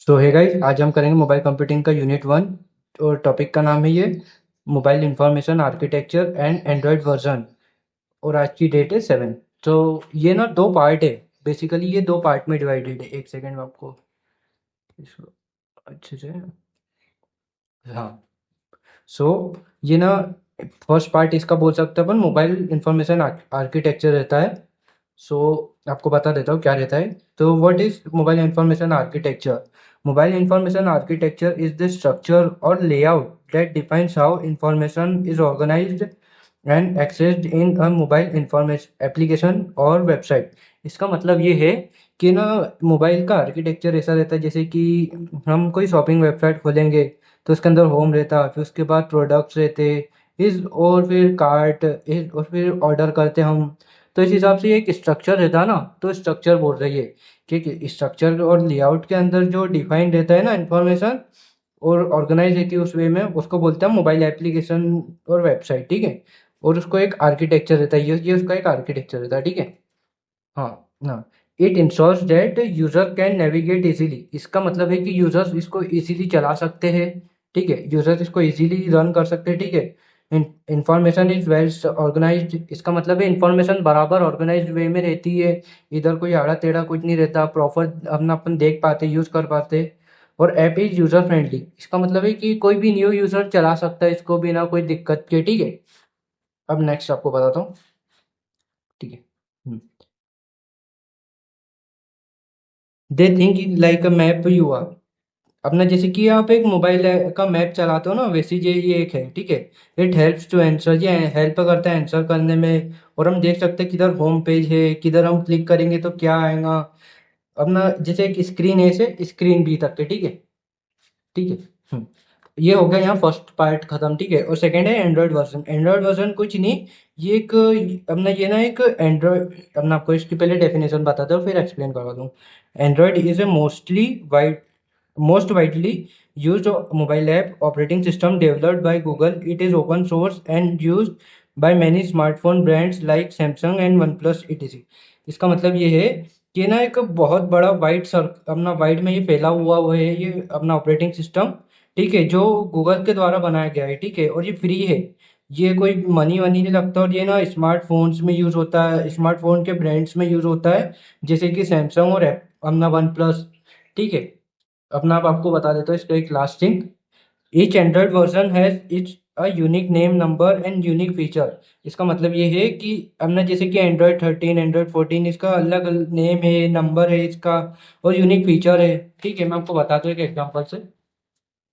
सो है गाइस, आज हम करेंगे मोबाइल कंप्यूटिंग का यूनिट 1। और टॉपिक का नाम है ये mobile information architecture and Android version. और आज की डेट है 7। तो ये ना दो पार्ट है। बेसिकली ये दो पार्ट में डिवाइडेड है। एक सेकेंड में आपको इसको अच्छे से। हाँ। सो ये ना फर्स्ट पार्ट इसका बोल सकते हैं अपन मोबाइल इंफॉर्मेशन आर्किटेक्चर रहता है। सो आपको बता देता हूँ क्या रहता है। तो what is mobile information architecture? Mobile information architecture is the structure और layout that defines how information is organised and accessed in a mobile information application और वेबसाइट। इसका मतलब ये है कि ना मोबाइल का आर्किटेक्चर ऐसा रहता है जैसे कि हम कोई शॉपिंग वेबसाइट खोलेंगे तो उसके अंदर होम रहता है, फिर उसके बाद प्रोडक्ट्स रहते इस, और फिर कार्ट इस, और फिर ऑर्डर करते हम। तो इस हिसाब से ये एक स्ट्रक्चर रहता है ना, तो स्ट्रक्चर बोल रही है कि स्ट्रक्चर और लेआउट के अंदर जो डिफाइंड रहता है ना इंफॉर्मेशन और ऑर्गेनाइज रहती है उस वे में, उसको बोलते हैं मोबाइल एप्लीकेशन और वेबसाइट। ठीक है। और उसको एक आर्किटेक्चर रहता है, ये उसका एक आर्किटेक्चर रहता है। ठीक है। हाँ। हाँ। It ensures that user can navigate easily. इसका मतलब है कि यूजर्स इसको इजीली चला सकते हैं। ठीक है, यूजर्स इसको इजीली रन कर सकते हैं। ठीक है। Information is well organised. इसका मतलब है इंफॉर्मेशन बराबर ऑर्गेनाइज्ड वे में रहती है। इधर कोई आड़ा टेढ़ा कुछ नहीं रहता, प्रॉपर अपना अपन देख पाते, यूज कर पाते। और ऐप इज यूजर फ्रेंडली। इसका मतलब है कि कोई भी न्यू यूजर चला सकता है इसको बिना कोई दिक्कत के। ठीक है। अब नेक्स्ट आपको बताता हूँ। ठीक है। They think like a map you are. अपना जैसे कि आप एक मोबाइल का मैप चलाते हो ना, वैसे ये एक है। ठीक है। इट हेल्प्स टू आंसर, ये हेल्प करता है आंसर करने में। और हम देख सकते हैं किधर होम पेज है, किधर हम क्लिक करेंगे तो क्या आएगा। अपना जैसे एक स्क्रीन है से स्क्रीन बी तक के। ठीक है। ठीक है। हम्म। ये हो गया यहाँ फर्स्ट पार्ट खत्म। ठीक है। और सेकंड है एंड्रॉयड वर्जन। एंड्रॉयड वर्जन कुछ नहीं, ये एक अपना ये ना एक एंड्रॉयड, अपना आपको इसकी पहले डेफिनेशन बताता हूँ फिर एक्सप्लेन करवा दूँ। Android is a most widely used mobile app operating system developed by Google. It is open source and used by many smartphone brands like Samsung and OnePlus etc. इसका मतलब ये है कि ना एक बहुत बड़ा वाइड सर अपना वाइड में ये फैला हुआ है ये अपना ऑपरेटिंग सिस्टम। ठीक है, जो गूगल के द्वारा बनाया गया है। ठीक है। और ये फ्री है, ये कोई मनी वनी नहीं लगता। और ये ना स्मार्टफोन्स में यूज़ होता है, स्मार्टफोन के ब्रांड्स में यूज़ होता है जैसे कि सैमसंग और अपना वन प्लस। ठीक है। अपना आप आपको बता देता हूँ इसका एक last thing. Each Android version has it's a unique name number and unique feature. इसका मतलब ये है कि हमने जैसे कि एंड्रॉयड 13 एंड्रॉयड 14 इसका अलग नेम है, नंबर है इसका, और यूनिक फीचर है। ठीक है, मैं आपको बताता हूँ एक एग्जांपल से।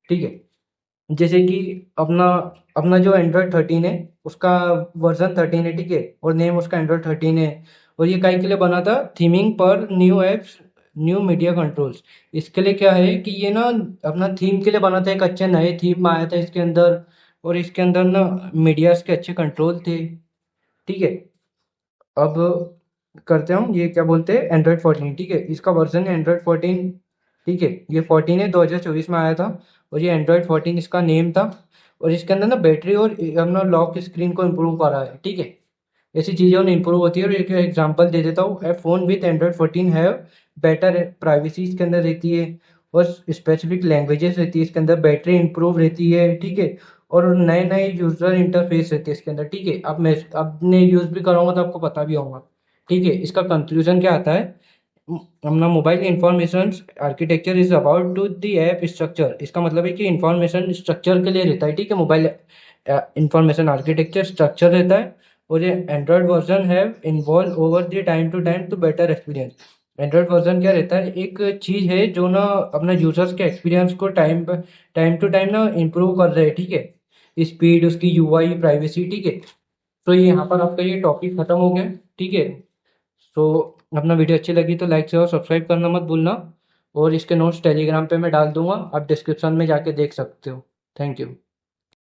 ठीक है। जैसे कि अपना अपना जो एंड्रॉयड 13 है उसका वर्जन 13 है। ठीक है। और नेम उसका एंड्रॉयड 13 है। और ये काहे के लिए बना था? थीमिंग पर new apps, new media controls. इसके लिए क्या है कि ये ना अपना थीम के लिए बना था, एक अच्छे नए थीम आया था इसके अंदर। और इसके अंदर ना मीडियाज के अच्छे कंट्रोल थे। ठीक है। अब करते हम ये क्या बोलते हैं एंड्रॉयड 14। ठीक है, इसका वर्जन है एंड्रॉयड 14। ठीक है। ये 14 है, 2024 में आया था। और ये एंड्रॉयड 14 इसका नेम था। और इसके अंदर ना बैटरी और अपना लॉक स्क्रीन को इम्प्रूव करा है। ठीक है। ऐसी चीज़ें उन्हें इम्प्रूव होती है। और एक एग्जांपल दे देता हूँ, ए फोन विथ एंड्रॉयड 14 है बेटर प्राइवेसी इसके अंदर रहती है। और स्पेसिफिक लैंग्वेजेस रहती है इसके अंदर, बैटरी इंप्रूव रहती है। ठीक है। और नए नए यूजर इंटरफेस रहते हैं इसके अंदर। ठीक है। अब मैं अपने यूज भी कराऊंगा तो आपको पता भी होगा। ठीक है। इसका कंक्लूजन क्या आता है? अपना mobile information architecture is about to the app structure. इसका मतलब है कि इंफॉर्मेशन स्ट्रक्चर के लिए रहता है। ठीक है। मोबाइल इंफॉर्मेशन आर्किटेक्चर स्ट्रक्चर रहता है। और ये एंड्रॉयड वर्जन है involve over the time to time to better experience. Android version क्या रहता है? एक चीज है जो ना अपना यूजर्स के एक्सपीरियंस को टाइम टू टाइम ना इम्प्रूव कर रहे हैं। ठीक है। स्पीड, उसकी यूआई, प्राइवेसी। ठीक है। तो ये यहाँ पर आपका ये टॉपिक खत्म हो गया। ठीक है। तो अपना वीडियो अच्छी लगी तो लाइक शेयर और सब्सक्राइब करना मत भूलना। और इसके नोट्स टेलीग्राम पे मैं डाल दूंगा, आप डिस्क्रिप्शन में जाके देख सकते हो। Thank you.